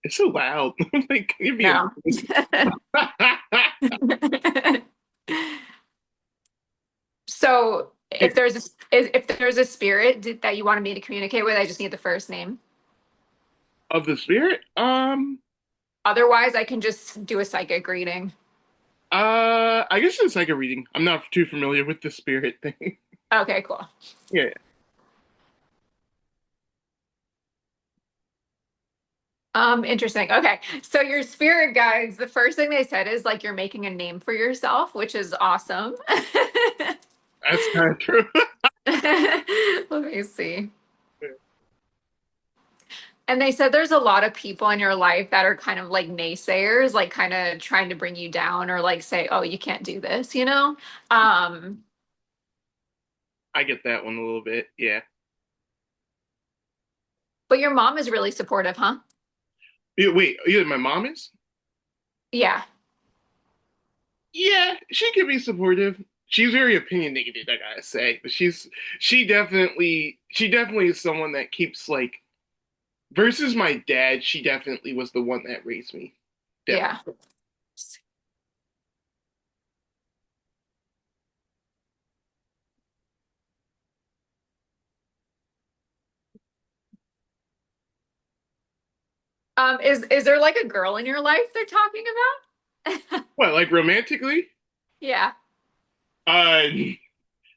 It's so loud. Like, give me No. a So if there's a spirit that you wanted me to communicate with, I just need the first name. of the spirit. Otherwise, I can just do a psychic reading. I guess it's like a reading. I'm not too familiar with the spirit thing. Okay, cool. Yeah. Interesting. Okay. So your spirit guides, the first thing they said is like you're making a name for yourself, which is awesome. That's kind of true. Let me see. And they said there's a lot of people in your life that are kind of like naysayers, like kind of trying to bring you down or like say, "Oh, you can't do this," you know? Um, I get that one a little bit. Yeah. but your mom is really supportive, huh? Wait, yeah, my mom is? Yeah. Yeah, she can be supportive. She's very opinionated, I gotta say. But she definitely is someone that keeps like versus my dad, she definitely was the one that raised me. Yeah. Definitely. Is there like a girl in your life they're talking about? What, like romantically? Yeah. Uh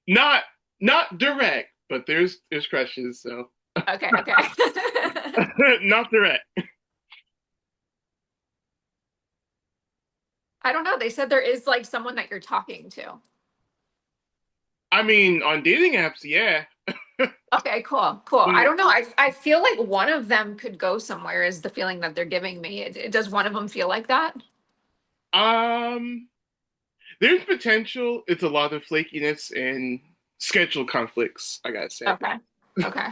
not not direct, but there's crushes, so Okay, okay. not direct. I don't know. They said there is like someone that you're talking to. I mean, on dating apps, yeah. Okay, cool, cool. I But don't know. I feel like one of them could go somewhere is the feeling that they're giving me. Does one of them feel like that? um there's potential. It's a lot of flakiness and schedule conflicts, I gotta say. Okay. Okay.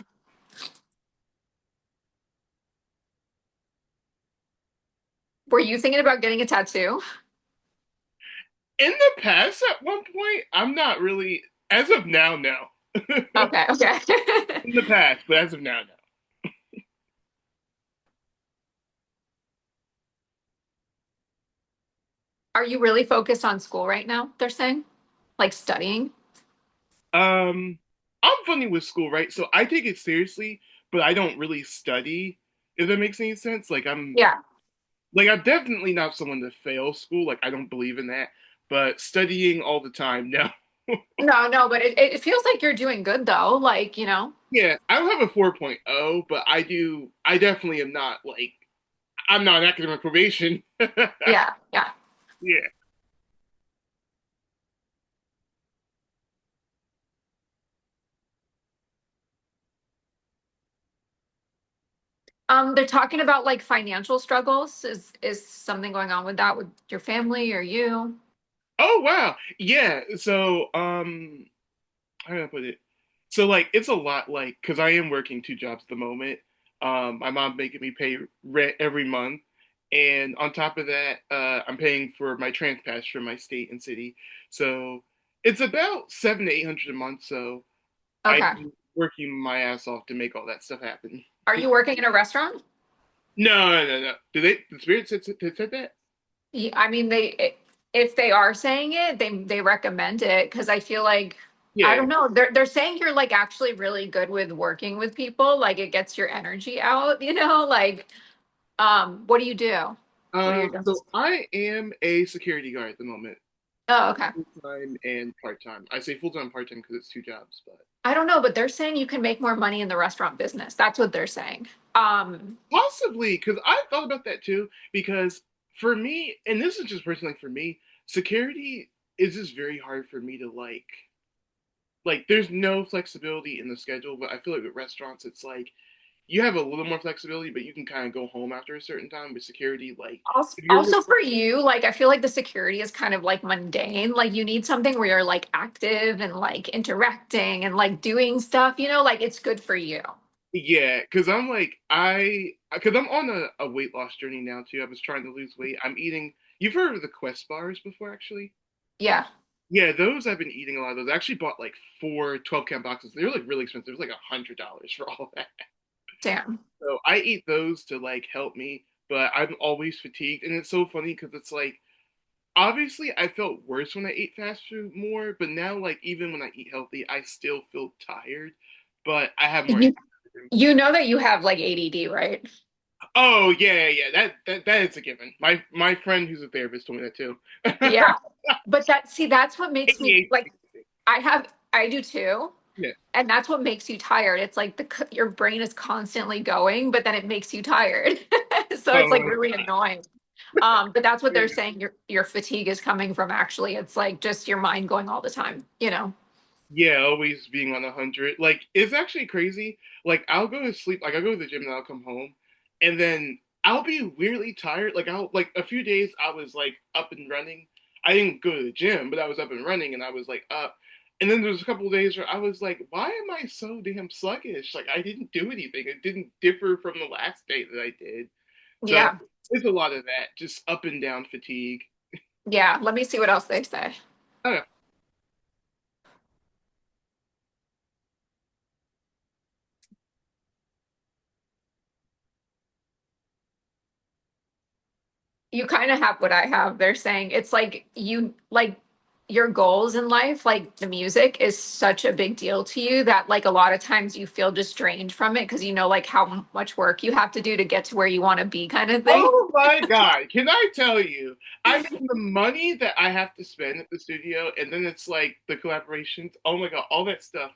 Were you thinking about getting a tattoo? In the past, at one point, I'm not really, as of now, no. Okay, okay. In the past, but as of now, no. Are you really focused on school right now, they're saying? Like studying? I'm funny with school, right? So I take it seriously, but I don't really study, if that makes any sense. Yeah. I'm definitely not someone to fail school. Like, I don't believe in that. But studying all the time, no. No, no, but it feels like you're doing good though. Like, Yeah, I don't have a 4.0, but I definitely am not like, I'm not on academic probation. yeah, yeah. Yeah. They're talking about like financial struggles. Is something going on with that with your family or you? Oh, wow. Yeah. So, how do I put it? So, like, it's a lot, like, because I am working two jobs at the moment. My mom making me pay rent every month, and on top of that, I'm paying for my trans pass from my state and city. So it's about 700 to 800 a month. So I'm Okay. working my ass off to make all that stuff happen. Are you working in a restaurant? No, no, no. Did they? The spirit said that? Yeah, I mean, if they are saying it, they recommend it because I feel like I Yeah. don't know. They're saying you're like actually really good with working with people. Like it gets your energy out, Like, what do you do? What are your So jobs? I am a security guard at the moment, Oh, okay. full time and part time. I say full time, part time because it's two jobs, but I don't know, but they're saying you can make more money in the restaurant business. That's what they're saying. possibly because I thought about that too. Because for me, and this is just personally for me, security is just very hard for me to like. There's no flexibility in the schedule, but I feel like with restaurants, it's like you have a little more flexibility, but you can kind of go home after a certain time. With security, like Also, if you're also for you, like I feel like the security is kind of like mundane. Like you need something where you're like active and like interacting and like doing stuff, like it's good for you. yeah, because because I'm on a weight loss journey now too. I was trying to lose weight. I'm eating. You've heard of the Quest bars before, actually? Yeah. Yeah, those I've been eating a lot of those. I actually bought like four 12 count boxes. They were like really expensive. It was like $100 for all that. Damn. So I eat those to like help me. but I'm always fatigued. And it's so funny because it's like, obviously, I felt worse when I ate fast food more, but now, like, even when I eat healthy, I still feel tired, but I have more You energy. you know that you have like ADD, right? Oh yeah, yeah, that is a given. My friend who's a therapist told me that too. Yeah. But that's what makes me like ADHD. I do too. Yeah. And that's what makes you tired. It's like your brain is constantly going, but then it makes you tired. So it's Oh like my really God. annoying. But that's what they're Yeah. saying your fatigue is coming from actually. It's like just your mind going all the time, you know? Yeah, always being on 100. Like, it's actually crazy. Like, I'll go to sleep. Like, I'll go to the gym and I'll come home, and then I'll be weirdly tired. Like, I'll like a few days I was like up and running. I didn't go to the gym, but I was up and running, and I was like up. And then there's a couple of days where I was like, why am I so damn sluggish? Like, I didn't do anything. It didn't differ from the last day that I did. So Yeah. it's a lot of that, just up and down fatigue. Yeah. Let me see what else they say. Oh, You kind of have what I have. They're saying it's like you like your goals in life, like the music is such a big deal to you that like a lot of times you feel just drained from it because you know like how much work you have to do to get to where you want to be kind of thing. oh my God. Can I tell you? I mean, the money that I have to spend at the studio, and then it's like the collaborations. Oh my God, all that stuff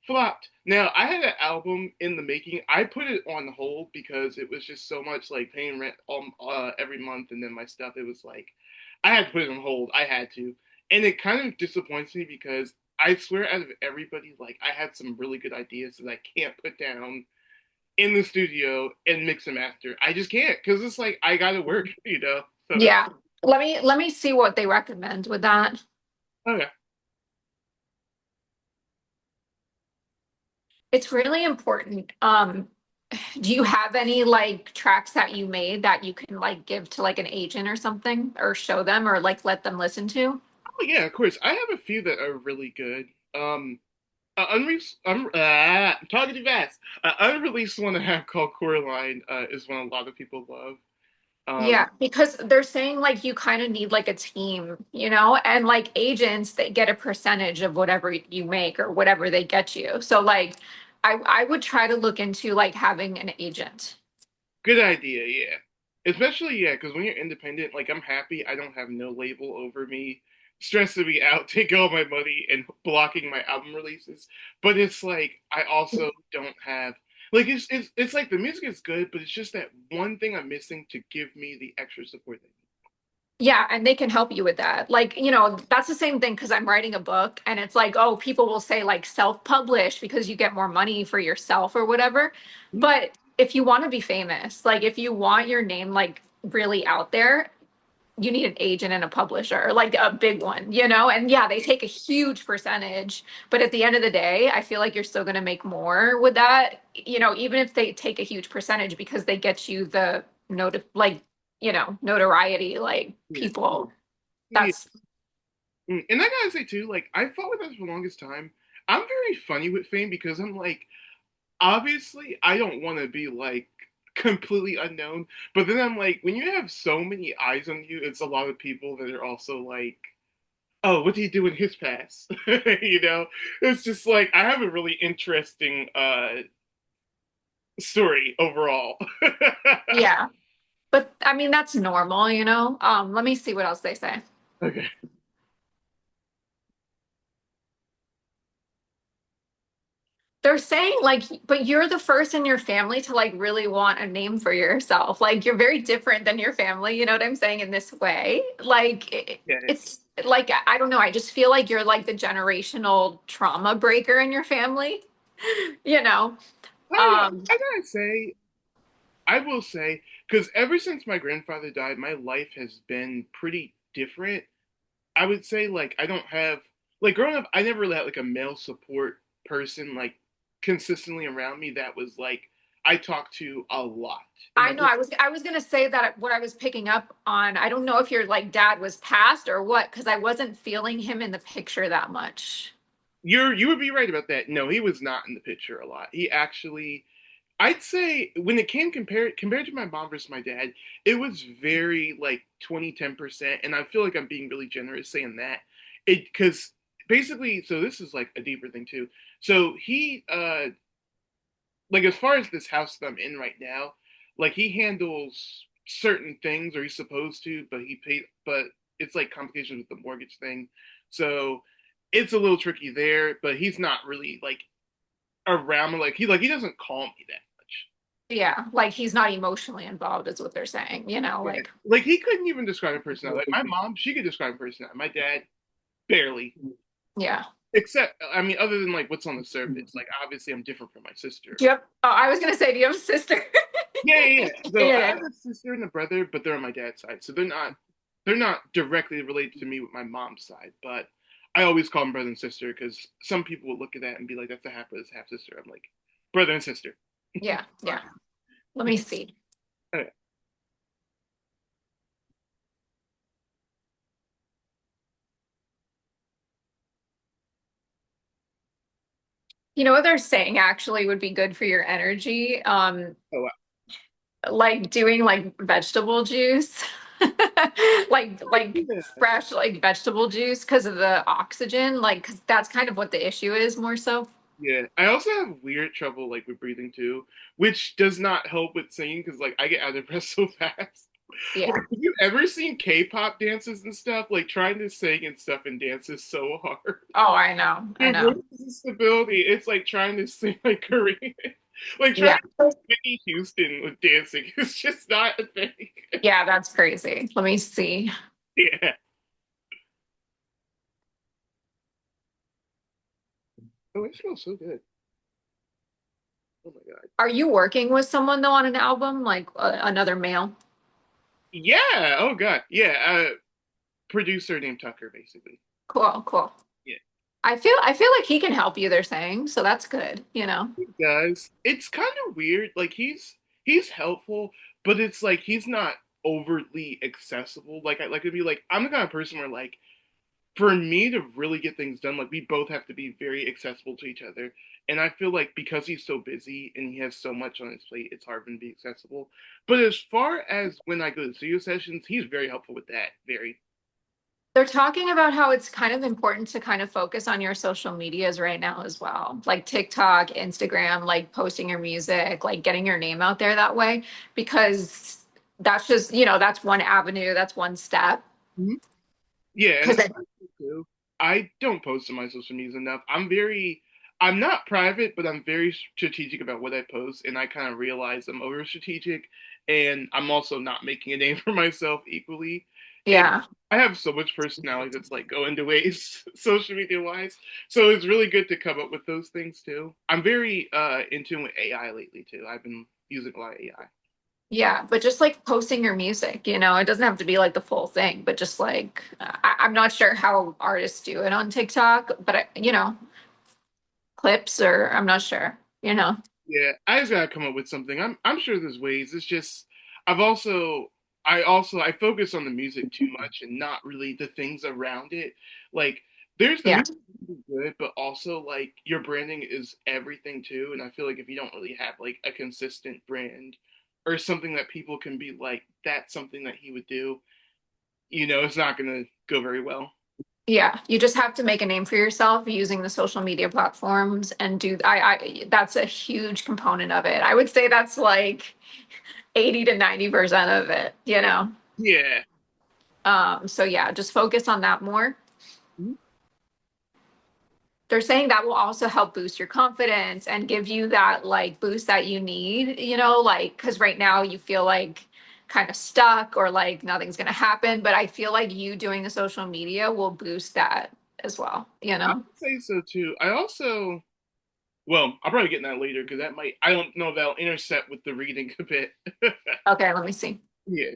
flopped. Now, I had an album in the making. I put it on hold because it was just so much like paying rent every month, and then my stuff. It was like, I had to put it on hold. I had to. And it kind of disappoints me because I swear, out of everybody, like, I had some really good ideas that I can't put down in the studio and mix and master. I just can't because it's like I gotta work, you know. So it's Yeah. Let me see what they recommend with that. okay. It's really important. Do you have any like tracks that you made that you can like give to like an agent or something or show them or like let them listen to? Oh yeah, of course. I have a few that are really good. I'm talking too fast. Unreleased one I have called Coraline is one a lot of people love. Um, Yeah, because they're saying like you kind of need like a team, you know, and like agents they get a percentage of whatever you make or whatever they get you. So like I would try to look into like having an agent. Good idea, yeah. Especially, yeah, because when you're independent, like I'm happy I don't have no label over me, stressing me out, taking all my money and blocking my album releases. But it's like I also don't have like it's like the music is good, but it's just that one thing I'm missing to give me the extra support that Yeah, and they can help you with that. Like, you know, that's the same thing because I'm writing a book and it's like, oh, people will say like self-publish because you get more money for yourself or whatever. I need. But if you want to be famous, like if you want your name like really out there, you need an agent and a publisher, like a big one, you know? And yeah, they take a huge percentage, but at the end of the day, I feel like you're still going to make more with that, you know, even if they take a huge percentage because they get you the like, you know, notoriety, like Yeah. people. Yeah. That's And I gotta say too, like I fought with that for the longest time. I'm very funny with fame because I'm like, obviously I don't want to be like completely unknown, but then I'm like, when you have so many eyes on you, it's a lot of people that are also like, oh, what do you do in his past? You know, it's just like I have a really interesting story overall. yeah. But I mean, that's normal, you know? Let me see what else they say. Okay. They're saying like, but you're the first in your family to like really want a name for yourself. Like you're very different than your family, you know what I'm saying in this way? Like Yeah. it's like I don't know, I just feel like you're like the generational trauma breaker in your family, you know. Um I gotta say, I will say, because ever since my grandfather died, my life has been pretty different. I would say like I don't have like growing up I never really had like a male support person like consistently around me that was like I talked to a lot. And I my know I was gonna say that what I was picking up on, I don't know if your like dad was passed or what, because I wasn't feeling him in the picture that much. you would be right about that. No, he was not in the picture a lot. He actually I'd say when it came compared to my mom versus my dad, it was very like 20-10%, and I feel like I'm being really generous saying that. It because basically, so this is like a deeper thing too. So he like as far as this house that I'm in right now, like he handles certain things or he's supposed to, but he paid but it's like complications with the mortgage thing. So it's a little tricky there, but he's not really like around like he doesn't call me that much. Yeah, like he's not emotionally involved, is what they're saying, Yeah. like, Like he couldn't even describe a personality. Like my mom, she could describe a personality. My dad, barely. yeah. Except, I mean, other than like what's on the surface. Like obviously, I'm different from my sister. Do you have, oh, I was gonna say, do you have a sister? Yeah, yeah, yeah. So I Yeah. have a sister and a brother, but they're on my dad's side, so they're not directly related to me with my mom's side. But I always call them brother and sister because some people will look at that and be like, "That's a half brother, half sister." I'm like, brother and sister. Yeah, yeah. Let me see. Okay. You know what they're saying actually would be good for your energy? Oh, wow. Like doing like vegetable juice. Like Yeah. fresh like vegetable juice because of the oxygen, like 'cause that's kind of what the issue is more so. Yeah, I also have weird trouble like with breathing too, which does not help with singing because like I get out of breath so fast. Like, Yeah. have you ever seen K-pop dances and stuff? Like trying to sing and stuff and dance is so hard. Oh, I know. I Your know. voice is stability. It's like trying to sing like Korean. Like trying Yeah. to sing Whitney Houston with dancing. It's just not a thing. Yeah, that's crazy. Let me see. Yeah. Oh, it smells so good. Oh my God. Are you working with someone though on an album, like another male? Yeah. Oh God. Yeah. Producer named Tucker, basically. Cool, cool. Yeah. I feel like he can help you, they're saying, so that's good. He does. It's kind of weird. Like he's helpful, but it's like he's not overtly accessible. Like I like to be like I'm the kind of person where like for me to really get things done, like we both have to be very accessible to each other. And I feel like because he's so busy and he has so much on his plate, it's hard for him to be accessible. But as far as when I go to studio sessions, he's very helpful with that. Very. They're talking about how it's kind of important to kind of focus on your social medias right now as well, like TikTok, Instagram, like posting your music, like getting your name out there that way, because that's just, that's one avenue, that's one step. Mhm. Yeah, and Because that's what I do too. I don't post on my social medias enough. I'm not private, but I'm very strategic about what I post, and I kind of realize I'm over strategic, and I'm also not making a name for myself equally. And yeah. I have so much personality that's like going to waste social media wise. So it's really good to come up with those things too. I'm very in tune with AI lately too. I've been using a lot of AI. Yeah, but just like posting your music, it doesn't have to be like the full thing, but just like I'm not sure how artists do it on TikTok, but clips or I'm not sure. Yeah, I just gotta come up with something. I'm sure there's ways. It's just I've also I focus on the music too much and not really the things around it. Like there's the Yeah. music is good, but also like your branding is everything too. And I feel like if you don't really have like a consistent brand or something that people can be like, that's something that he would do, it's not gonna go very well. Yeah, you just have to make a name for yourself using the social media platforms and do I that's a huge component of it. I would say that's like 80 to 90% of it. Yeah. So yeah, just focus on that more. Mhm. They're saying that will also help boost your confidence and give you that like boost that you need, like because right now you feel like kind of stuck or like nothing's gonna happen. But I feel like you doing the social media will boost that as I well. would say so too. I also Well, I'll probably get in that later because that might, I don't know if that'll intercept with the reading a bit. Okay, let me see. Yeah.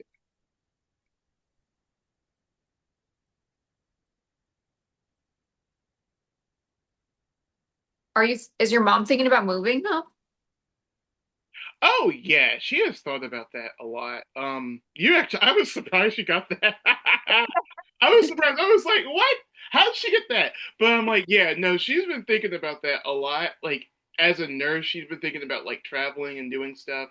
Is your mom thinking about moving though? Oh, yeah. She has thought about that a lot. I was surprised she got that. I was surprised. I was like, what? How'd she get that? But I'm like, yeah, no, she's been thinking about that a lot. Like, as a nurse, she's been thinking about like traveling and doing stuff.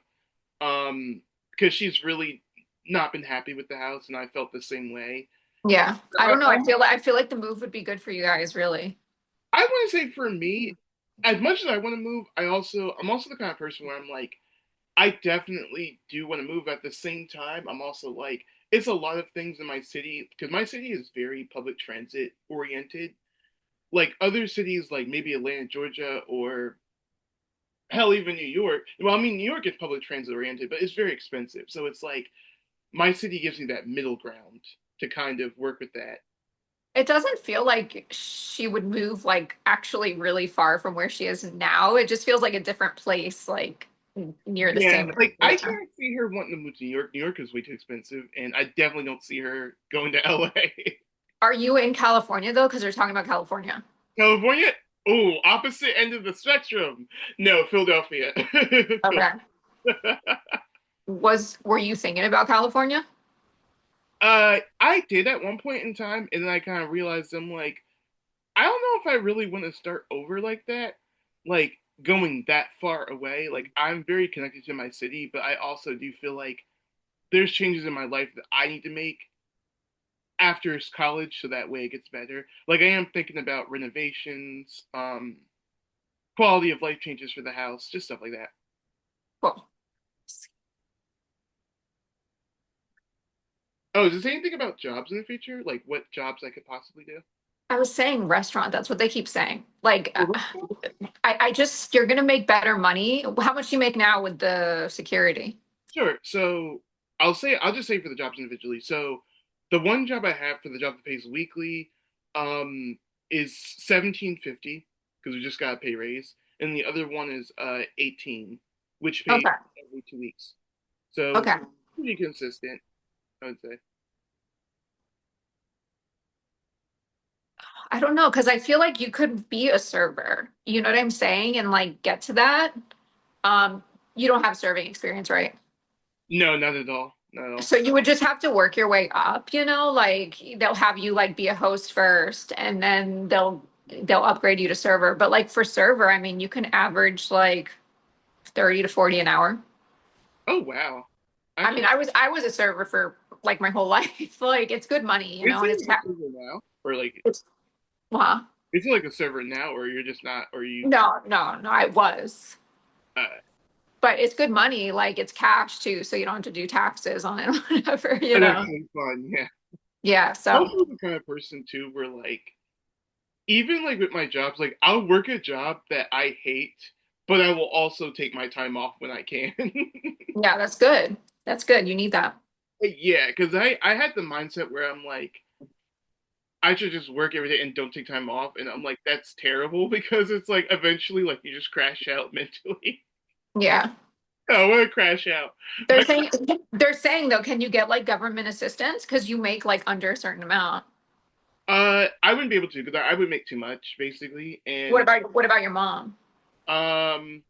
Because she's really not been happy with the house, and I felt the same way. Yeah. I I, don't know. I feel like the move would be good for you guys, really. I want to say for me, as much as I want to move, I'm also the kind of person where I'm like, I definitely do want to move. At the same time, I'm also like, it's a lot of things in my city because my city is very public transit oriented. Like other cities, like maybe Atlanta, Georgia, or hell, even New York. Well, I mean, New York is public transit oriented, but it's very expensive. So it's like my city gives me that middle ground to kind of work with that. It doesn't feel like she would move like actually really far from where she is now. It just feels like a different place, like near the Yeah, same like I area. can't see her wanting to move to New York. New York is way too expensive, and I definitely don't see her going to LA. Are you in California though? Because we're talking about California. California? Oh, opposite end of the spectrum. No, Philadelphia. Okay. Were you thinking about California? I did at one point in time, and then I kind of realized I'm like, I don't know if I really want to start over like that, like going that far away. Like I'm very connected to my city, but I also do feel like there's changes in my life that I need to make after college, so that way it gets better. Like I am thinking about renovations, quality of life changes for the house, just stuff like that. Cool. Oh, does it say anything about jobs in the future? Like what jobs I could possibly do? I was saying restaurant. That's what they keep saying. Like, I just, you're gonna make better money. How much do you make now with the security? Sure. So I'll just say for the jobs individually. So the one job I have for the job that pays weekly, is 1750 because we just got a pay raise, and the other one is 18, which pays Okay. every 2 weeks. So Okay. pretty consistent, I would say. I don't know, because I feel like you could be a server. You know what I'm saying? And like get to that. Um, you don't have serving experience, right? No, not at all. Not at all. So you would just have to work your way up, like they'll have you like be a host first and then they'll upgrade you to server. But like for server, I mean, you can average like 30 to 40 an hour. Oh wow. I mean, Actually, I was a server for like my whole life. Like it's good money, is and it it's like a server now, or like it's well, is it like a server now, or you're just not, or you? no, I was. Uh, But it's good money, like it's cash too, so you don't have to do taxes on it or whatever, that's actually fun. Yeah. Yeah, I'm so also the kind of person too, where like even like with my jobs, like I'll work a job that I hate, but I will also take my time off when I can. yeah, that's good. That's good. You need that. Yeah, because I had the mindset where I'm like I should just work every day and don't take time off, and I'm like that's terrible because it's like eventually like you just crash out mentally. Yeah. I want to crash out. They're My saying they're saying though, can you get like government assistance? Because you make like under a certain amount. I wouldn't be able to because I would make too much basically, What and about what about your mom? um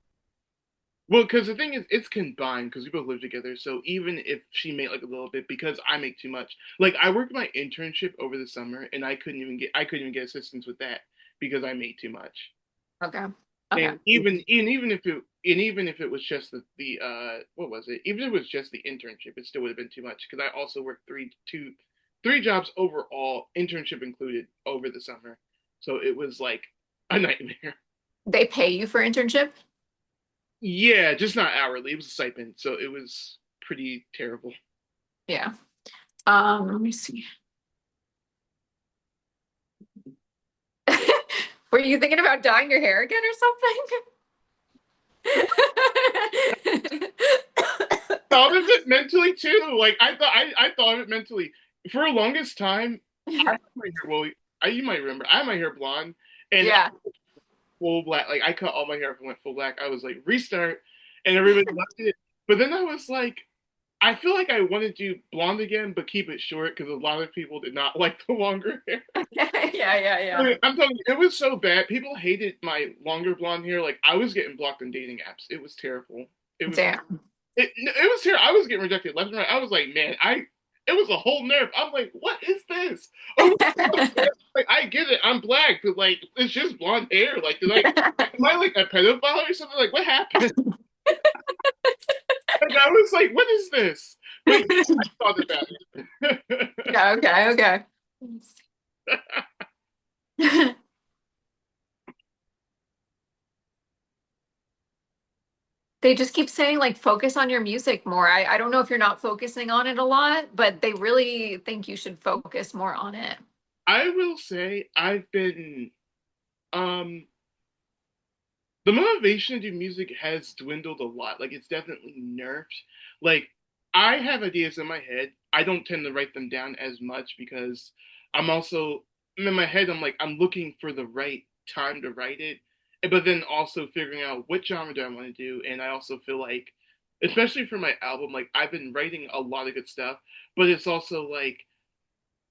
well, because the thing is, it's combined because we both live together. So even if she made like a little bit, because I make too much, like I worked my internship over the summer, and I couldn't even get assistance with that because I made too much. Okay. Okay. And even if it was just the what was it? Even if it was just the internship, it still would have been too much because I also worked three jobs overall, internship included, over the summer. So it was like a nightmare. They pay you for internship? Yeah, just not hourly. It was a stipend, so it was pretty terrible. Yeah. Let me see. Were you thinking about dyeing your hair again or something? Thought of it mentally too. Like I thought of it mentally for the longest time. I had my hair, well, you might remember I had my hair blonde and Yeah. full black. Like I cut all my hair off and went full black. I was like restart, and everybody loved it. But then I was like, I feel like I want to do blonde again, but keep it short because a lot of people did not like the longer hair. Yeah. I'm telling you, it was so bad. People hated my longer blonde hair. Like I was getting blocked on dating apps. It was terrible. It was Damn. it was terrible. I was getting rejected left and right. I was like, man, I it was a whole nerve. I'm like, what is this? Oh, like I get it. I'm black, but like it's just blonde hair. Like, am I like a pedophile or something? Like, what happened? Like, I was like, what is this? But yeah, I thought about it. Yeah, okay, okay. They just keep saying like focus on your music more. I don't know if you're not focusing on it a lot, but they really think you should focus more on it. I will say I've been um the motivation to do music has dwindled a lot. Like it's definitely nerfed. Like I have ideas in my head. I don't tend to write them down as much because I'm in my head. I'm like I'm looking for the right time to write it, but then also figuring out what genre do I want to do. And I also feel like, especially for my album, like I've been writing a lot of good stuff, but it's also like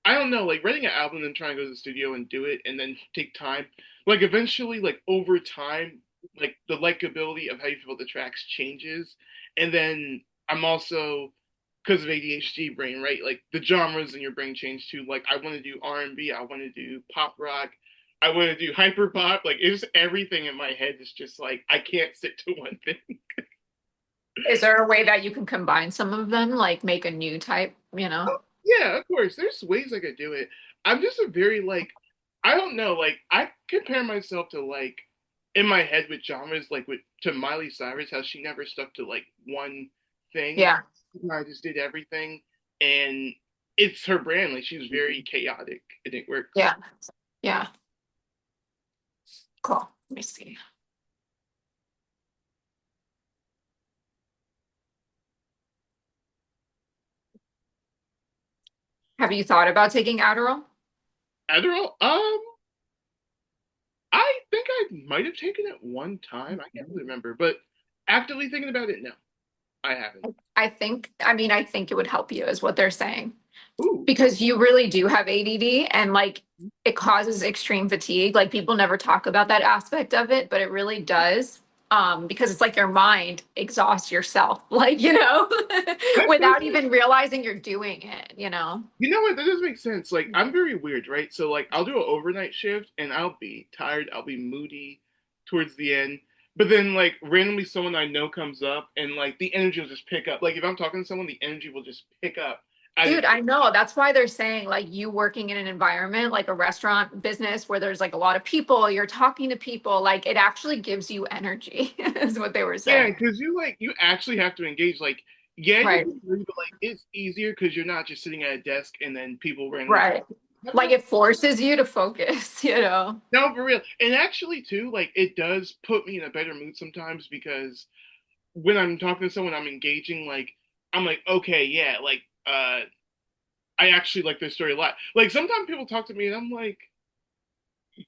I don't know, like writing an album and trying to go to the studio and do it and then take time. Like eventually, like over time, like the likability of how you feel the tracks changes. And then I'm also because of ADHD brain, right? Like the genres in your brain change too. Like I want to do R&B, I want to do pop rock, I want to do hyper pop. Like it's everything in my head is just like I can't stick to one thing. Is there a way that you can combine some of them, like make a new type, you know? Yeah, of course. There's ways I could do it. I'm just a very like I don't know, like I compare myself to like in my head with genres like with to Miley Cyrus, how she never stuck to like one thing. Yeah, I just did everything and it's her brand. Like she's very chaotic and it works. yeah, yeah. Cool. Let me see. Have you thought about taking Adderall? Adderall, I think I might have taken it one time. I can't really remember, but actively thinking about it, no, I haven't. I think it would help you, is what they're saying. Ooh. Because you really do have ADD and like it causes extreme fatigue. Like people never talk about that aspect of it, but it really does. Because it's like your mind exhausts yourself, like, That does without even realizing you're doing it, you know? You know what? That does make sense. Like, I'm very weird, right? So, like, I'll do an overnight shift and I'll be tired. I'll be moody towards the end. But then, like, randomly someone I know comes up and, like, the energy will just pick up. Like, if I'm talking to someone, the energy will just pick up. I Dude, I know. That's why they're saying like you working in an environment like a restaurant business where there's like a lot of people, you're talking to people, like it actually gives you energy, is what they were Yeah, saying. because you actually have to engage. Like, yeah, you Right. can agree, but, like, it's easier because you're not just sitting at a desk and then people randomly. Right. Like it forces you to focus, you know? No, for real. And actually, too, like, it does put me in a better mood sometimes because when I'm talking to someone, I'm engaging. Like I'm like, okay, yeah, like I actually like this story a lot. Like sometimes people talk to me and I'm like,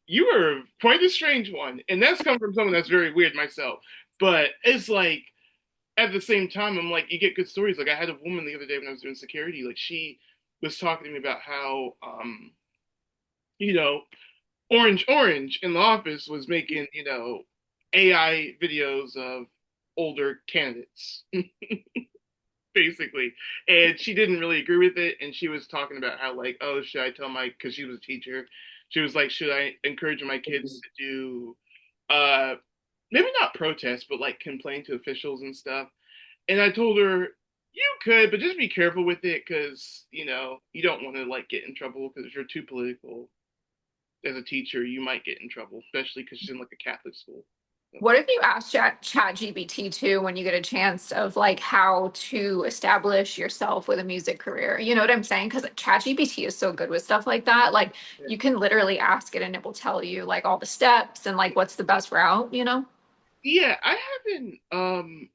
you are quite a strange one, and that's come from someone that's very weird myself. But it's like at the same time, I'm like, you get good stories. Like I had a woman the other day when I was doing security. Like she was talking to me about how, you know, Orange in the office was making, AI videos of older candidates basically. And she didn't really agree with it. And she was talking about how, like, oh, should I tell my, because she was a teacher, she was like, should I encourage my kids to do, maybe not protest, but like complain to officials and stuff. And I told her, you could, but just be careful with it because, you don't want to like get in trouble because if you're too political as a teacher, you might get in trouble, especially because she's in like a Catholic school. So, What if you ask Chat GPT too when you get a chance of like how to establish yourself with a music career? You know what I'm saying? Because Chat GPT is so good with stuff like that. Like you can literally ask it and it will tell you like all the steps and like what's the best route, you know? yeah, I haven't,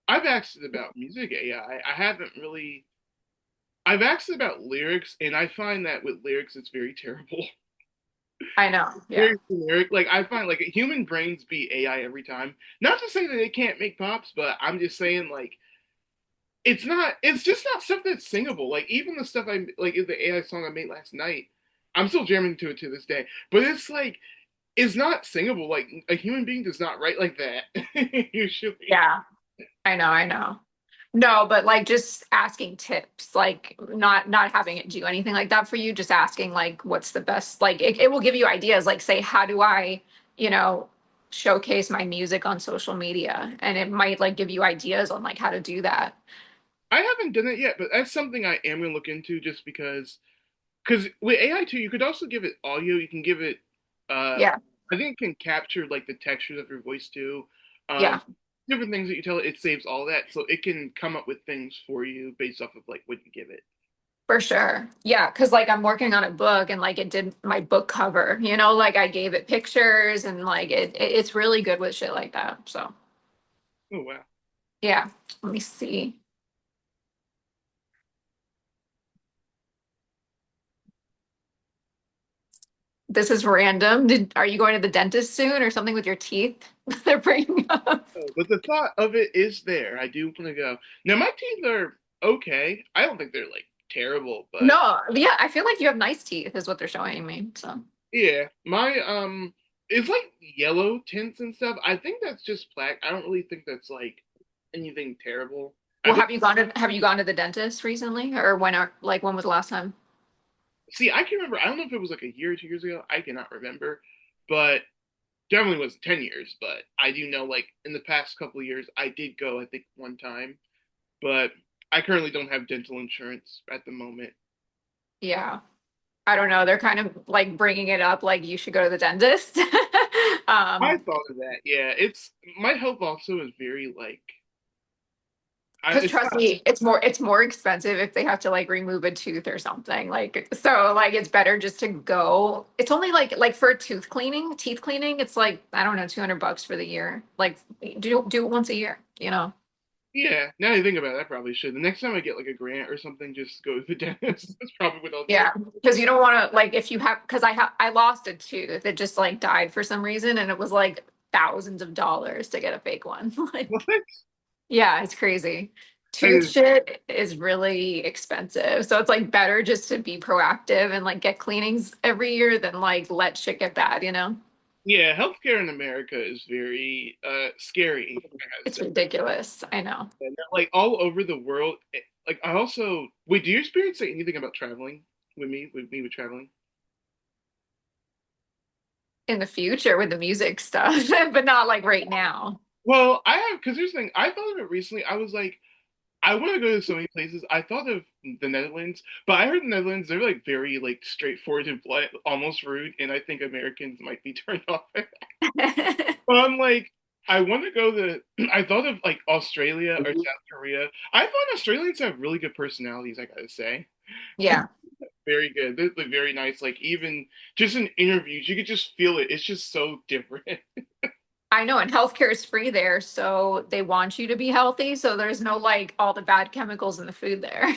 I've asked it about music AI. I haven't really. I've asked it about lyrics, and I find that with lyrics, it's very terrible. I know. Yeah. Very generic. Like I find like human brains beat AI every time. Not to say that it can't make pops, but I'm just saying like it's not. It's just not stuff that's singable. Like even the stuff I like the AI song I made last night, I'm still jamming to it to this day. But it's like it's not singable. Like a human being does not write like that usually. Yeah. I know. I know. No, but like just asking tips, like not having it do anything like that for you, just asking like what's the best, like it will give you ideas, like say, how do I, you know, showcase my music on social media? And it might like give you ideas on like how to do that. I haven't done it yet, but that's something I am gonna look into just because with AI too, you could also give it audio. You can give it, uh, Yeah. I think it can capture like the textures of your voice too. Um, Yeah, different things that you tell it, it saves all that, so it can come up with things for you based off of like what you give it. for sure. Yeah, because like I'm working on a book and like it did my book cover, like I gave it pictures and like it's really good with shit like that. So Oh wow. yeah, let me see. This is random. Are you going to the dentist soon or something with your teeth? They're bringing up. Oh, but the thought of it is there. I do want to go. Now my teeth are okay. I don't think they're like terrible, but No, yeah, I feel like you have nice teeth, is what they're showing me. So, yeah, my it's like yellow tints and stuff. I think that's just plaque. I don't really think that's like anything terrible. I well, think have you gone to the dentist recently, or when was the last time? see, I can remember. I don't know if it was like a year or 2 years ago. I cannot remember, but definitely was 10 years. But I do know, like in the past couple of years, I did go. I think one time, but I currently don't have dental insurance at the moment. Yeah, I don't know. They're kind of like bringing it up, like you should go to the dentist. I Um, thought of that. Yeah, it's my health also is very like Because it's trust not. me, it's more expensive if they have to like remove a tooth or something. Like so like it's better just to go. It's only like for teeth cleaning, it's like I don't know, $200 for the year. Like do it once a year. Yeah, now you think about it, I probably should. The next time I get like a grant or something, just go to the dentist. That's probably what I'll do. Yeah, because you don't want to like if you have because I lost a tooth. It just like died for some reason and it was like thousands of dollars to get a fake one. Like What? yeah, it's crazy. That Tooth is, shit is really expensive. So it's like better just to be proactive and like get cleanings every year than like let shit get bad? yeah, healthcare in America is very scary, I gotta It's say. ridiculous. I know. And like all over the world, like I also wait, do you experience like, anything about traveling with traveling? In the future with the music stuff, but not like right now. Well, I have because here's the thing. I thought of it recently. I was like, I want to go to so many places. I thought of the Netherlands, but I heard the Netherlands, they're like very like straightforward and blunt, almost rude, and I think Americans might be turned off. But I'm like, I want to go to. I thought of like Australia or South Korea. I find Australians have really good personalities. I gotta say, Yeah. very good. They're like, very nice. Like even just in interviews, you could just feel it. It's just so different. I know, and healthcare is free there, so they want you to be healthy. So there's no like all the bad chemicals in the food there?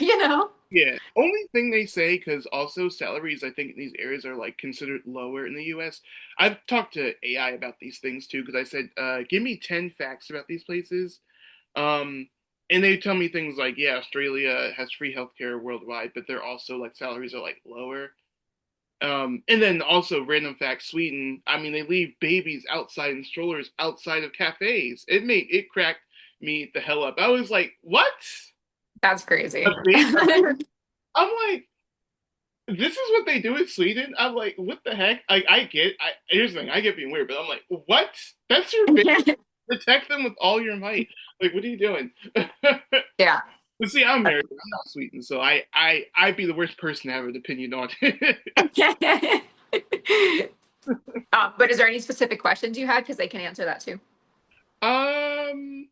Yeah, only thing they say because also salaries I think in these areas are like considered lower in the U.S. I've talked to AI about these things too because I said, give me 10 facts about these places. Um, and they tell me things like, yeah, Australia has free healthcare worldwide, but they're also like salaries are like lower. And then also random fact, Sweden, I mean, they leave babies outside in strollers outside of cafes. It cracked me the hell up. I was like, what? That's A crazy. baby? I'm like, this is what they do in Sweden. I'm like, what the heck? I get. Here's the thing. I get being weird, but I'm like, what? That's your baby. Protect them with all your might. Like, what are you doing? Yeah. But see, I'm American. I'm not Sweden, so I'd be the worst person to have an opinion on it. But is there any specific questions you had? Because they can answer that too. um.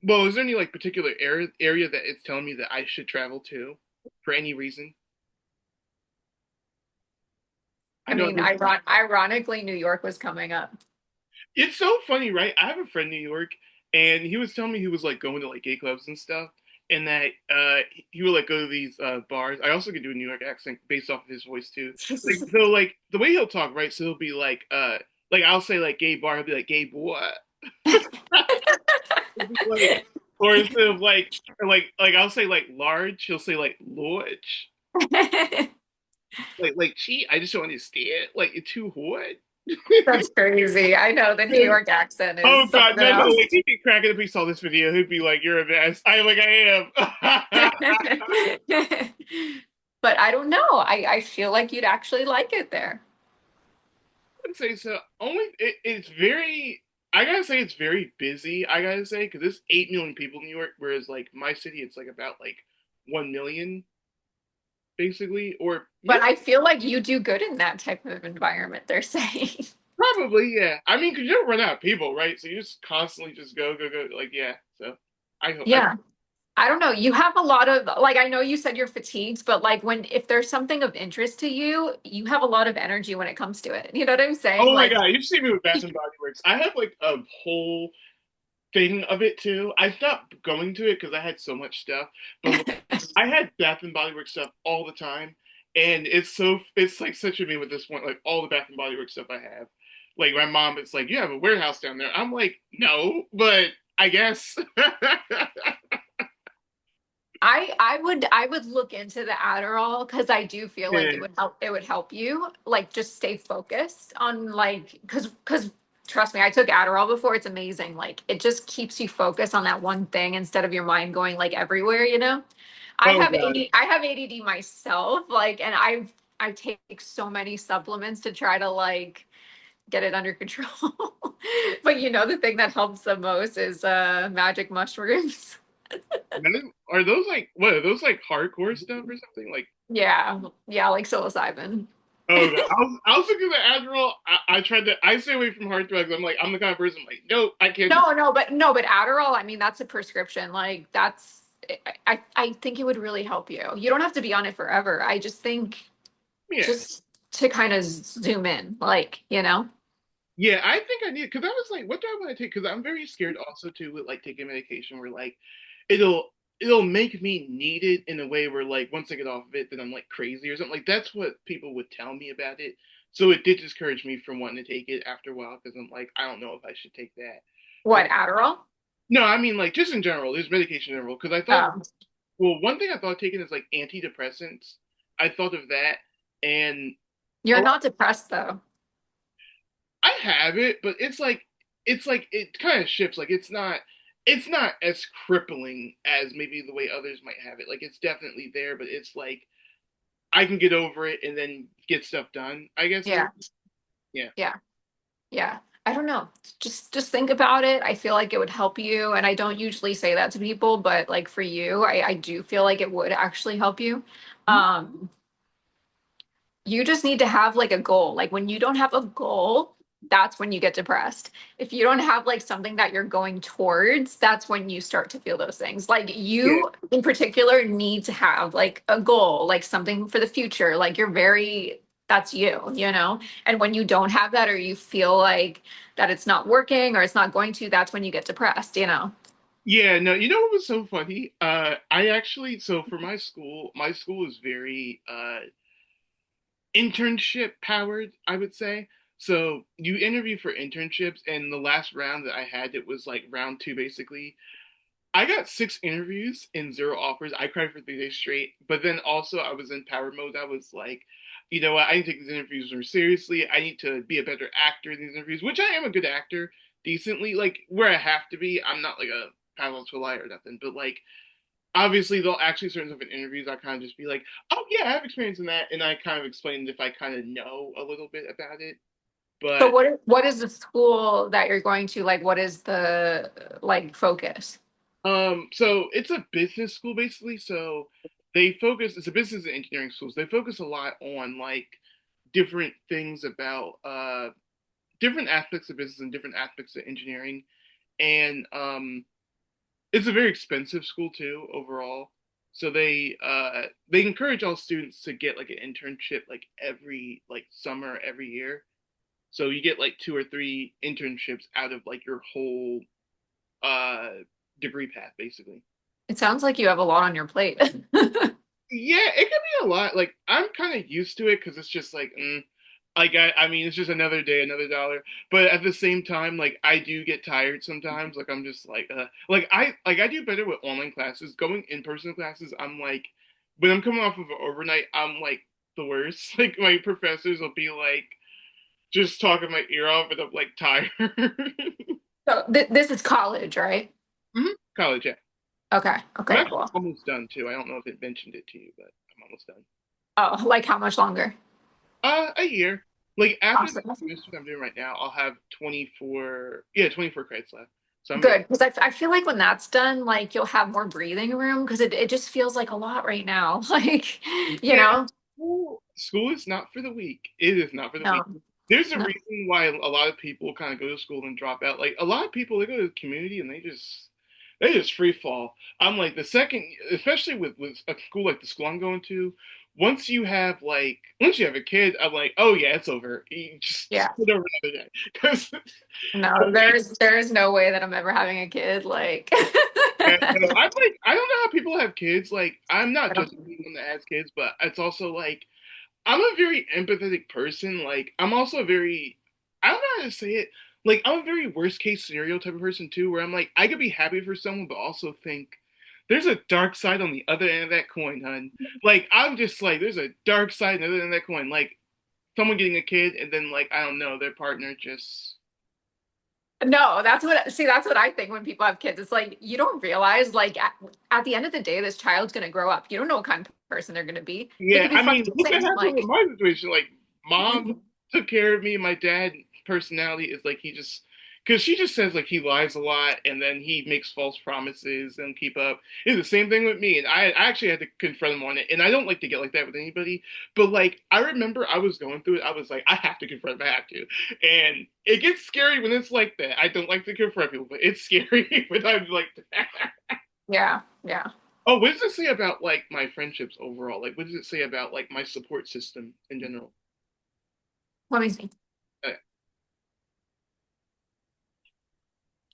Well, is there any like particular area that it's telling me that I should travel to for any reason? I I know mean, ironically, New York was coming up. it's so funny, right? I have a friend in New York, and he was telling me he was like going to like gay clubs and stuff, and that he would like go to these bars. I also could do a New York accent based off of his voice too. Like so, like the way he'll talk, right? So he'll be like I'll say like gay bar, he'll be like gay boy, like, or instead of like I'll say like large, he'll say like large, like cheat. I just don't understand. Like it's too hard. That's crazy. I know the New York accent Oh is God, something no, no! else. Like he'd be cracking if he saw this video. He'd be like, "You're a mess." I am. But I don't know. I feel like you'd actually like it there. I'd say so. Only it's very. I gotta say it's very busy. I gotta say because there's 8 million people in New York, whereas like my city, it's like about like 1 million basically. Or yeah, But I feel like you do good in that type of environment, they're saying. probably yeah. I mean, because you don't run out of people, right? So you just constantly just go, go, go. Like yeah. So I hope. Yeah. I don't know. You have a lot of like I know you said you're fatigued, but like when if there's something of interest to you, you have a lot of energy when it comes to it. You know what I'm saying? Oh my Like God, you've seen me with Bath and Body Works. I have like a whole thing of it too. I stopped going to it because I had so much stuff, but like, I had Bath and Body Works stuff all the time, and it's like such a meme at this point. Like all the Bath and Body Works stuff I have, like my mom, it's like you have a warehouse down there. I'm like no, but I guess. I would look into the Adderall because I do feel like Yeah. it would help you like just stay focused on like because trust me, I took Adderall before. It's amazing. Like it just keeps you focused on that one thing instead of your mind going like everywhere, you know? Oh God. I have ADD myself, like, and I take so many supplements to try to like get it under control. But you know the thing that helps the most is magic mushrooms. Are those like what? Are those like hardcore stuff or something? Like Yeah, yeah, like psilocybin. oh God. I was thinking the Adderall. I tried to. I stay away from hard drugs. I'm like I'm the kind of person like nope, I can't do. No, but Adderall, I mean, that's a prescription. Like that's I think it would really help you. You don't have to be on it forever. I just think Yeah. just to kind of zoom in, like, you know? Yeah, I think I need because I was like, what do I want to take? Because I'm very scared also too with like taking medication where like it'll it'll make me need it in a way where like once I get off of it, then I'm like crazy or something. Like that's what people would tell me about it. So it did discourage me from wanting to take it after a while because I'm like, I don't know if I should take that. But What, Adderall? no, I mean like just in general, there's medication in general. Because I thought, Um, well, one thing I thought taking is like antidepressants. I thought of that, and a you're lot not depressed though. I have it, but it's like it kind of shifts. Like it's not as crippling as maybe the way others might have it. Like it's definitely there, but it's like I can get over it and then get stuff done. I guess is Yeah, yeah. yeah, yeah. I don't know. Just think about it. I feel like it would help you. And I don't usually say that to people, but like for you, I do feel like it would actually help you. Um, you just need to have like a goal. Like when you don't have a goal, that's when you get depressed. If you don't have like something that you're going towards, that's when you start to feel those things. Like Yeah. you in particular need to have like a goal, like something for the future. Like you're very that's you, you know? And when you don't have that or you feel like that it's not working or it's not going to, that's when you get depressed, you know? Yeah, no, you know what was so funny? I actually so for my school is very internship powered, I would say. So you interview for internships, and the last round that I had, it was like round two basically. I got 6 interviews and 0 offers. I cried for 3 days straight. But then also I was in power mode. I was like, you know what? I need to take these interviews more seriously. I need to be a better actor in these interviews, which I am a good actor, decently. Like where I have to be. I'm not like a Pablo Tolai or nothing. But like obviously they'll actually certain stuff in interviews. I kind of just be like, oh yeah, I have experience in that, and I kind of explained if I kind of know a little bit about it. So But what is the school that you're going to? Like what is the like focus? So it's a business school basically. So they focus. It's a business and engineering school. So they focus a lot on like different things about different aspects of business and different aspects of engineering. And it's a very expensive school too overall. So they encourage all students to get like an internship like every like summer every year. So you get like 2 or 3 internships out of like your whole uh degree path basically. It sounds like you have a lot on your plate. Yeah, it can be a lot. Like I'm kind of used to it because it's just like, like I mean, it's just another day, another dollar. But at the same time, like I do get tired sometimes. Like I'm just like I do better with online classes. Going in person classes, I'm like, when I'm coming off of an overnight, I'm like the worst. Like my professors will be like, just talking my ear off and I'm like tired. So this is college, right? Mhm. College, yeah. Okay. I'm Okay, actually cool. almost done too. I don't know if it mentioned it to you, but I'm almost done. Oh, like how much longer? A year. Like after the Awesome. semester I'm doing right now, I'll have 24, yeah, 24 credits left. So I'm Good, basically, because I feel like when that's done, like you'll have more breathing room because it just feels like a lot right now. Like, you yeah, know? school is not for the weak. It is not for the weak. No, There's a no. reason why a lot of people kind of go to school and drop out. Like a lot of people, they go to the community and they just free fall. I'm like the second, especially with a school like the school I'm going to. Once you have a kid, I'm like, oh yeah, it's over. You just Yeah. put over another day because No, there's no way that I'm ever having a kid. Like, yeah, no, I'm like, I don't know how people have kids. Like, I'm not I don't. judging anyone that has kids, but it's also like, I'm a very empathetic person. Like, I'm also very, I don't know how to say it. Like, I'm a very worst case scenario type of person too, where I'm like, I could be happy for someone, but also think there's a dark side on the other end of that coin, hun. Like, I'm just like, there's a dark side on the other end of that coin. Like, someone getting a kid and then, like, I don't know, their partner just, No, that's what I think when people have kids. It's like you don't realize, like at the end of the day, this child's gonna grow up. You don't know what kind of person they're gonna be. They yeah, could be I mean, look what frustrating. happened with Like, my situation. Like, mom took care of me. My dad personality is like he just because she just says like he lies a lot and then he makes false promises and keep up. It's the same thing with me, and I actually had to confront him on it. And I don't like to get like that with anybody, but like I remember I was going through it. I was like, I have to confront him. I have to, and it gets scary when it's like that. I don't like to confront people, but it's scary when I'm like that. yeah, yeah. Oh, what does it say about like my friendships overall? Like, what does it say about like my support system in general? Let me see. Uh,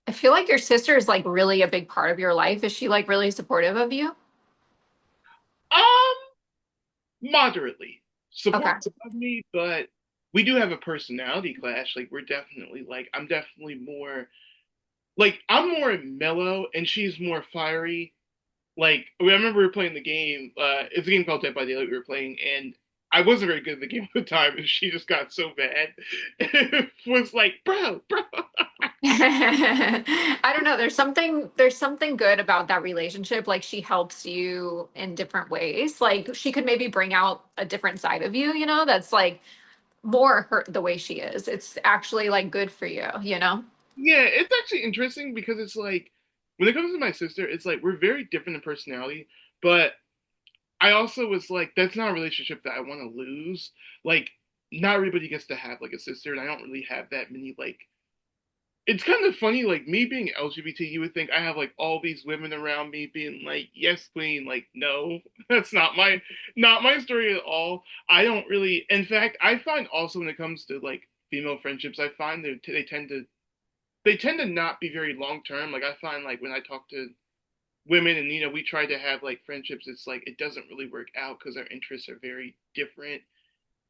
I feel like your sister is like really a big part of your life. Is she like really supportive of you? um, moderately Okay. supportive of me, but we do have a personality clash. Like, we're definitely like I'm definitely more like I'm more mellow and she's more fiery. Like I remember we were playing the game. It's a game called Dead by Daylight. We were playing, and I wasn't very good at the game at the time, and she just got so bad. It was like, bro. I don't know. There's something good about that relationship. Like she helps you in different ways. Like she could maybe bring out a different side of you, that's like more her the way she is. It's actually like good for you. Yeah, it's actually interesting because it's like when it comes to my sister, it's like we're very different in personality, but I also was like, that's not a relationship that I want to lose. Like, not everybody gets to have like a sister, and I don't really have that many like it's kind of funny, like me being LGBT, you would think I have like all these women around me being like, "Yes, queen." Like, no, that's not my story at all. I don't really. In fact, I find also when it comes to like female friendships, I find that they tend to not be very long term. Like I find like when I talk to women and we try to have like friendships, it's like it doesn't really work out because our interests are very different,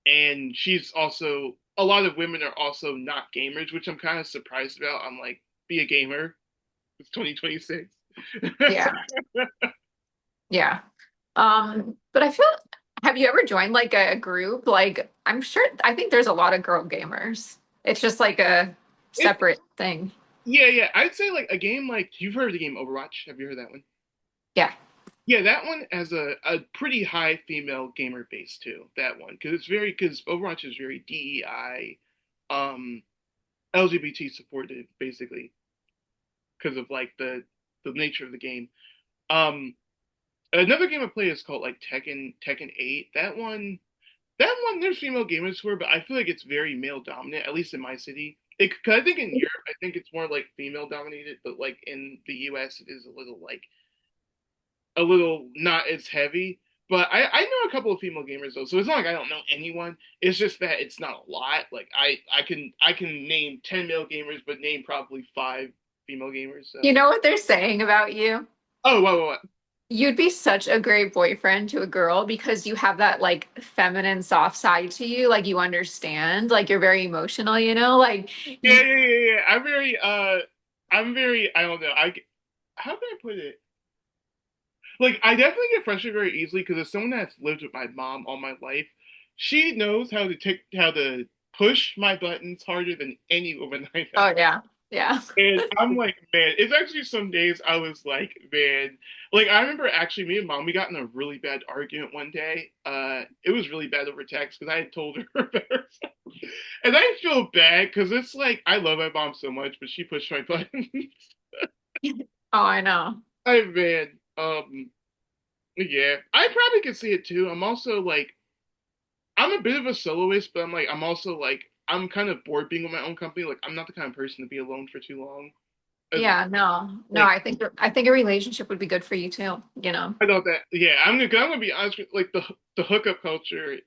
and she's also a lot of women are also not gamers, which I'm kind of surprised about. I'm like, be a gamer. It's 2026. Yeah. Yeah. But have you ever joined like a group? Like, I think there's a lot of girl gamers. It's just like a it, separate thing. yeah, yeah. I'd say like a game like you've heard of the game Overwatch. Have you heard that one? Yeah. Yeah, that one has a pretty high female gamer base too. That one because Overwatch is very DEI, LGBT supported basically because of like the nature of the game. Um, Another game I play is called like Tekken 8. That one there's female gamers for, but I feel like it's very male dominant, at least in my city. Cause I think in Europe, I think it's more like female dominated, but like in the US, it is a little not as heavy. But I know a couple of female gamers though, so it's not like I don't know anyone. It's just that it's not a lot. Like I can name 10 male gamers, but name probably 5 female gamers. You So know what they're saying about you? oh, what? You'd be such a great boyfriend to a girl because you have that like feminine soft side to you. Like you understand, like you're very emotional. Like Yeah, y- yeah, yeah, yeah. I'm very I don't know. How can I put it? Like I definitely get frustrated very easily because as someone that's lived with my mom all my life, she knows how to push my buttons harder than any woman I know. Oh yeah. Yeah. And I'm like, man, it's actually some days I was like, man, like I remember actually me and mom, we got in a really bad argument one day. It was really bad over text because I had told her about herself. And I feel bad because it's like I love my mom so much, but she pushed my buttons. Oh, I know. I man, yeah, I probably could see it too. I'm also like, I'm a bit of a soloist, but I'm also like, I'm kind of bored being with my own company. Like, I'm not the kind of person to be alone for too long. As Yeah, no. No, like, I think a relationship would be good for you too, you know. I know that. Yeah, I'm gonna be honest with like the hookup culture.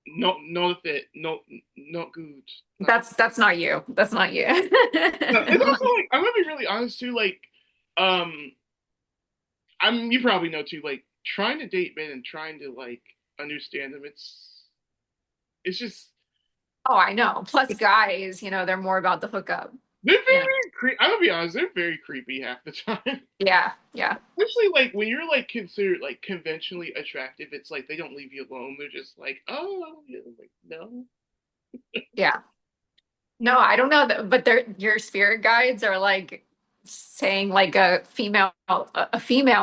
No, not fit. No, not good. Not good. That's not you. That's not you. No, it's also like I'm gonna be really honest too. Like, um, I'm you probably know too. Like trying to date men and trying to like understand them. It's just Oh, I know. Plus guys, they're more about the hookup, they're you know. very. I'm gonna be honest. They're very creepy half the time. Yeah, yeah. Especially like when you're like considered like conventionally attractive. It's like they don't leave you alone. They're just like, oh, yeah. Like no. Yeah. No, I don't know that, but your spirit guides are like saying like a female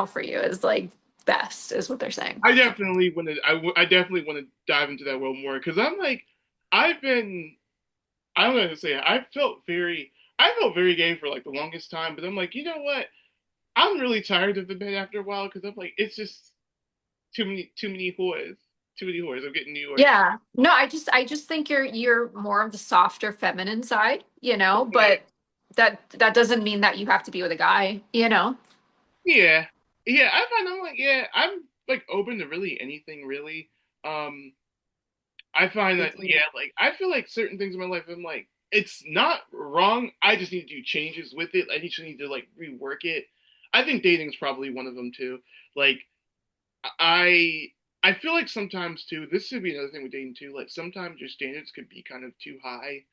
for you is like best is what they're saying. I definitely want to. I definitely want to dive into that world more because I'm like, I've been. I don't know how to say it. I felt very gay for like the longest time, but I'm like, you know what? I'm really tired of the bed after a while because I'm like, it's just too many whores. I'm getting New York. Yeah. No, I just think you're more of the softer feminine side, Yeah, but that doesn't mean that you have to be with a guy. yeah, yeah. I find I'm like, yeah, I'm like open to really anything, really. Um, I find that, yeah, like I feel like certain things in my life, I'm like, it's not wrong. I just need to do changes with it. I just need to like rework it. I think dating is probably one of them too. Like I I feel like sometimes too, this would be another thing with dating too, like sometimes your standards could be kind of too high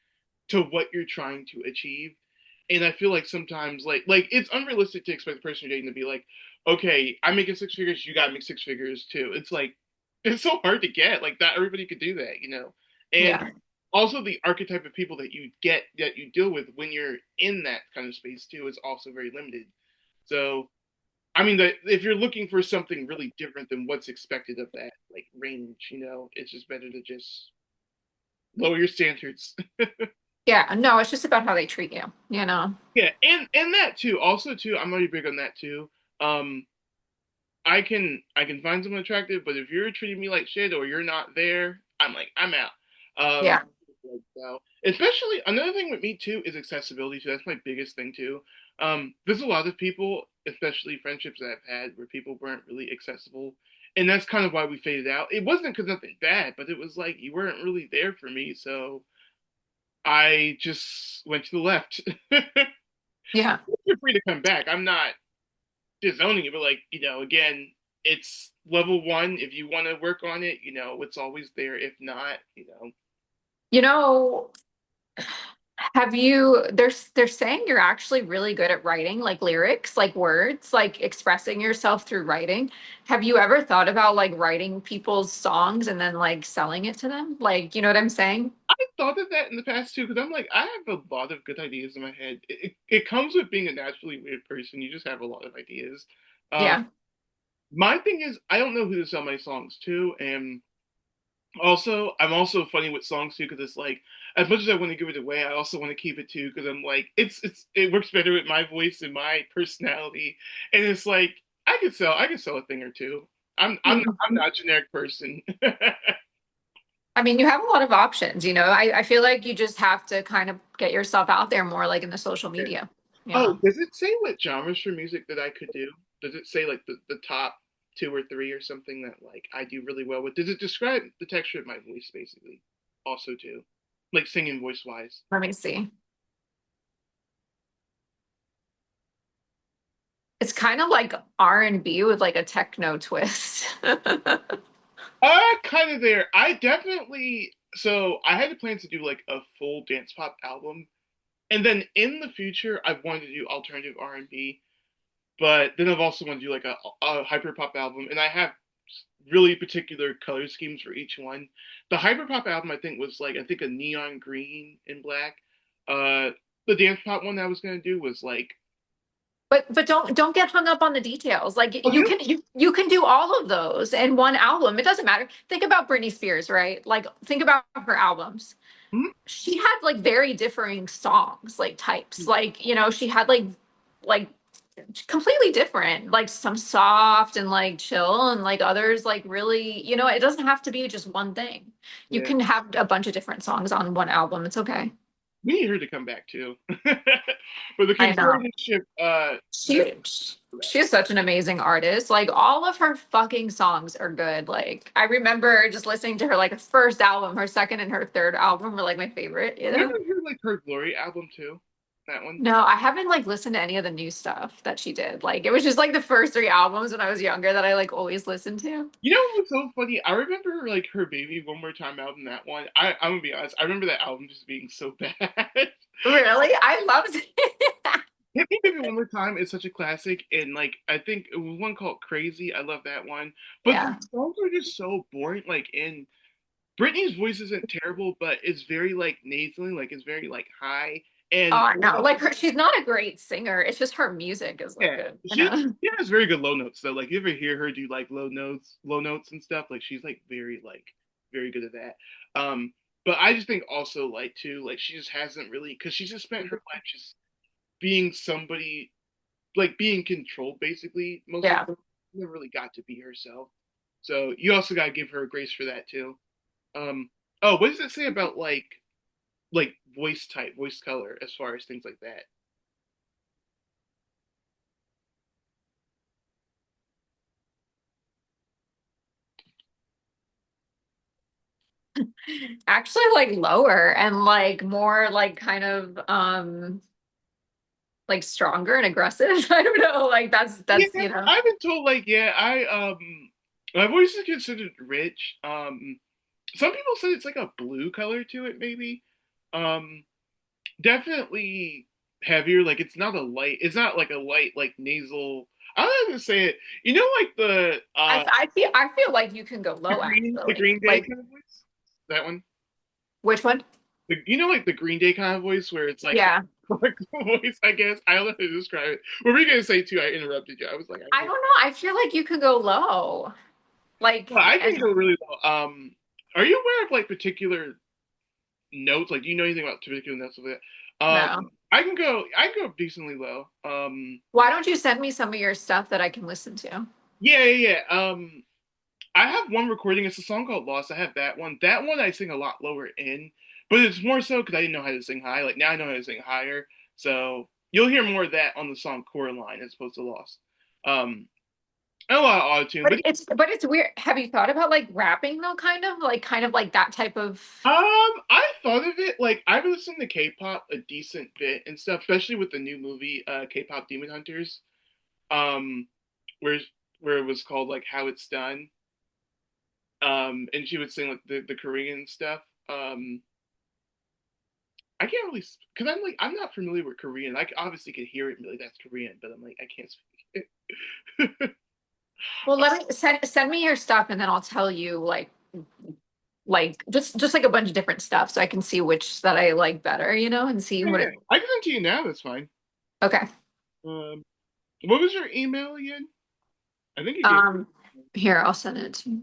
to what you're trying to achieve. And I feel like sometimes like it's unrealistic to expect the person you're dating to be like, okay, I'm making six figures, you gotta make six figures too. It's like it's so hard to get. Like that everybody could do that, you know? And Yeah. also the archetype of people that you get that you deal with when you're in that kind of space too is also very limited. So I mean, if you're looking for something really different than what's expected of that like range, it's just better to just lower your standards. Yeah. No, it's just about how they treat you. Yeah, and that too. Also too, I'm really big on that too. Um, I can find someone attractive, but if you're treating me like shit or you're not there, I'm like I'm out. Um, Yeah. so, especially another thing with me too is accessibility too. That's my biggest thing too. There's a lot of people, especially friendships that I've had, where people weren't really accessible, and that's kind of why we faded out. It wasn't because nothing bad, but it was like you weren't really there for me, so I just went to the left. Yeah. You're free to come back. I'm not disowning it, but like, again, it's level one. If you want to work on it, it's always there. If not, You know, they're saying you're actually really good at writing, like lyrics, like words, like expressing yourself through writing. Have you ever thought about like writing people's songs and then like selling it to them? Like, you know what I'm saying? I thought of that in the past too, because I'm like, I have a lot of good ideas in my head. It comes with being a naturally weird person. You just have a lot of ideas. Um, Yeah. my thing is, I don't know who to sell my songs to, and also, I'm also funny with songs too because it's like as much as I want to give it away, I also want to keep it too because I'm like it works better with my voice and my personality, and it's like I could sell a thing or two. I'm not a generic person. I mean, you have a lot of options. I feel like you just have to kind of get yourself out there more like in the social media, you Oh, know. does it say what genres for music that I could do? Does it say like the top two or three or something that like I do really well with? Does it describe the texture of my voice basically? Also too, like singing voice wise. Let me see. It's kind of like R&B with like a techno twist. Kind of there. I definitely so I had plans to do like a full dance pop album, and then in the future I wanted to do alternative R&B, but then I've also wanted to do like a hyper pop album, and I have really particular color schemes for each one. The hyperpop album I think was like I think a neon green and black. Uh, the dance pop one I was gonna do was like But don't get hung up on the details. Like oh you yeah. can you can do all of those in one album. It doesn't matter. Think about Britney Spears, right? Like think about her albums. Mhm. She had like very differing songs, like types. Like, you know, she had like completely different, like some soft and like chill and like others like really, you know, it doesn't have to be just one thing. You Yeah. can have a bunch of different songs on one album. It's okay. We need her to come back too. For the I know. conservatorship, that, She she's such an amazing artist. Like all of her fucking songs are good. Like I remember just listening to her like first album, her second and her third album were like my favorite, you you know? ever hear like her Glory album too? That one. No, I haven't like listened to any of the new stuff that she did. Like it was just like the first three albums when I was younger that I like always listened to. You know what's so funny? I remember like her Baby One More Time album. That one. I'm gonna be honest. I remember that album just being so bad. Really? I loved it. Hit Me Baby One More Time is such a classic, and like I think it was one called Crazy. I love that one, but the Yeah. songs are just so boring. Like, and Britney's voice isn't terrible, but it's very like nasally, like it's very like high, Oh, and I know. Like her, she's not a great singer. It's just her music is like yeah, good, you she know? she has very good low notes though. Like you ever hear her do like low notes and stuff, like she's like very good at that. But I just think also like too, like she just hasn't really because she's just spent her life just being somebody like being controlled basically most of Yeah. the time. Never really got to be herself. So you also gotta give her grace for that too. Um oh, what does it say about like voice type, voice color as far as things like that? Actually like lower and like more like kind of like stronger and aggressive. I don't know. Like Yeah, that's, you know. I've been told like yeah, my voice is considered rich. Some people said it's like a blue color to it, maybe. Um, definitely heavier. Like it's not a light. It's not like a light like nasal. I don't know how to say it. You know, like I feel like you can go low The actually. Green Day Like kind of voice. That one. which one? You know, like the Green Day kind of voice where it's like Yeah. like voice. I guess I don't know how to describe it. What were you gonna say too? I interrupted you. I was like, I I heard. don't know. I feel like you can go low. Like Well, I can and go really low. Are you aware of like particular notes? Like, do you know anything about particular notes of it? no. I can go decently low. Why don't you send me some of your stuff that I can listen to? Yeah, yeah, yeah. I have one recording. It's a song called Lost. I have that one. That one I sing a lot lower in, but it's more so because I didn't know how to sing high. Like now I know how to sing higher. So you'll hear more of that on the song Coraline as opposed to Lost. Um, and a lot of auto tune, but But it's weird. Have you thought about like rapping though, kind of like that type of I thought of it like I've been listening to K-pop a decent bit and stuff, especially with the new movie K-pop Demon Hunters. Um, where where it was called like How It's Done. And she would sing like the Korean stuff. I can't really because I'm not familiar with Korean. Obviously could hear it and be like that's Korean, but I'm like I can't speak it. well, let me send me your stuff and then I'll tell you like just like a bunch of different stuff so I can see which that I like better, you know, and see Yeah, what yeah. it I can send to you now. That's fine. okay. Um, what was your email again? I think you gave. Um here, I'll send it to you.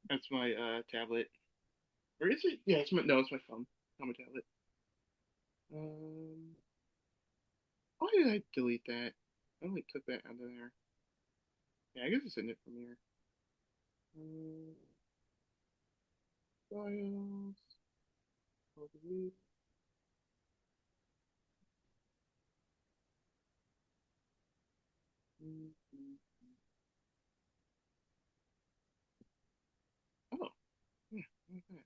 That's my tablet. Or is it? Yeah, it's my no, it's my phone. Not my tablet. Um, why did I delete that? I only took that out of there. Yeah, I guess it's in it from here. Files. I'll delete. Oh, yeah, like that.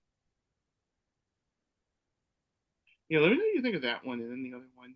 Yeah, let me know what you think of that one and then the other one.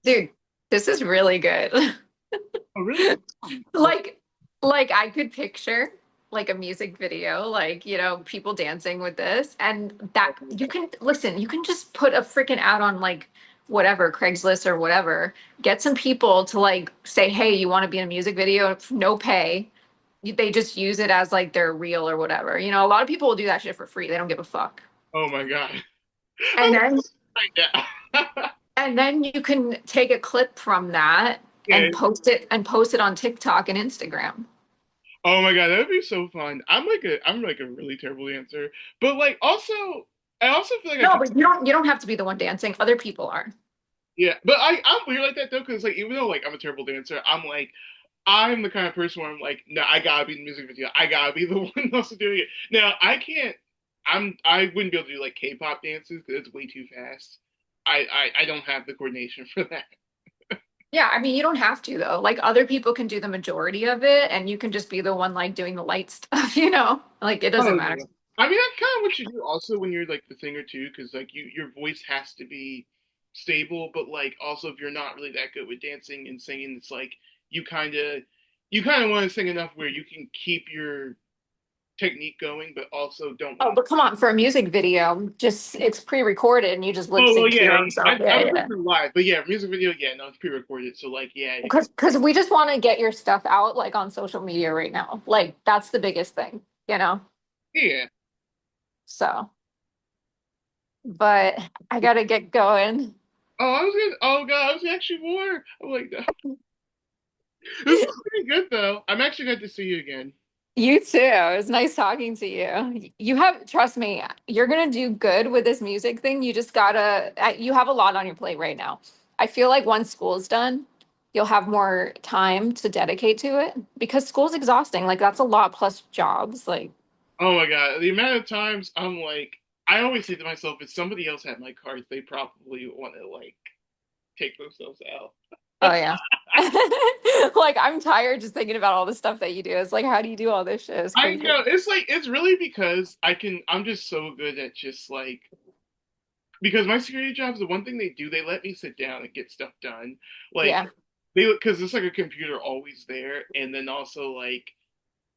Dude, this is really good. Oh, really? Like, like I could picture like a music video, like, people dancing with this. And that you can listen, you can just put a freaking ad on like whatever, Craigslist or whatever, get some people to like say, hey, you want to be in a music video? No pay. They just use it as like their reel or whatever. A lot of people will do that shit for free. They don't give a fuck. Oh my God. And I'm then right now. and then you can take a clip from that Yeah. and post it on TikTok and Instagram. Oh my God, that would be so fun. I'm like a really terrible dancer, but like also I also feel like I No, could. but you don't have to be the one dancing. Other people are. Yeah, but I'm weird like that though, because like even though like I'm a terrible dancer, I'm the kind of person where I'm like, no, I gotta be in the music video. I gotta be the one also doing it. Now I can't. I wouldn't be able to do like K-pop dances because it's way too fast. I don't have the coordination for that. Yeah, I mean, you don't have to though. Like other people can do the majority of it and you can just be the one like doing the light stuff, you know? Like it doesn't Oh matter. yeah. I mean that's kind of what you do also when you're like the singer too, because like your voice has to be stable, but like also if you're not really that good with dancing and singing, it's like you kind of you kind of want to sing enough where you can keep your technique going, but also don't Oh, want to. but come on, for a music video, just it's pre-recorded and you just lip Oh well, sync to yeah, your own stuff. I Yeah, would yeah. prefer live, but yeah, music video, yeah, no, it's pre-recorded, so like, yeah, Because we just want to get your stuff out like on social media right now. Like that's the biggest thing, you know? yeah. So, but I gotta get going. Oh, I was gonna. Oh God, I was actually more. I'm like, no. This is pretty good though. I'm actually glad to see you again. You too. It was nice talking to you. Trust me, you're gonna do good with this music thing. You just gotta, you have a lot on your plate right now. I feel like once school's done, you'll have more time to dedicate to it because school's exhausting. Like that's a lot plus jobs. Like, Oh my God, the amount of times I'm like, I always say to myself, if somebody else had my cards, they probably want to like take themselves out. oh yeah. Like I'm tired just thinking about all the stuff that you do. It's like, how do you do all this shit? It's I crazy. know it's like it's really because I'm just so good at just like because my security jobs, the one thing they do, they let me sit down and get stuff done. Like Yeah, they because it's like a computer always there, and then also like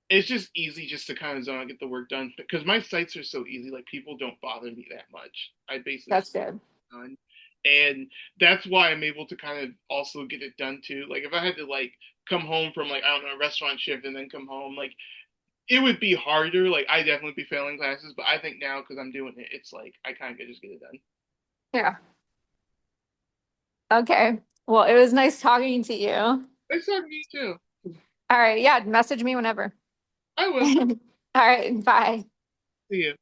it's just easy just to kind of zone and get the work done because my sites are so easy. Like people don't bother me that much. I basically that's just good. get it done, and that's why I'm able to kind of also get it done too. Like if I had to like come home from like I don't know a restaurant shift and then come home, like it would be harder. Like I definitely be failing classes, but I think now because I'm doing it, it's like I kind of just get it done. Yeah. Okay. Well, it was nice talking to you. All It's on me too. right. Yeah. Message me whenever. I will. All right. Bye. See you.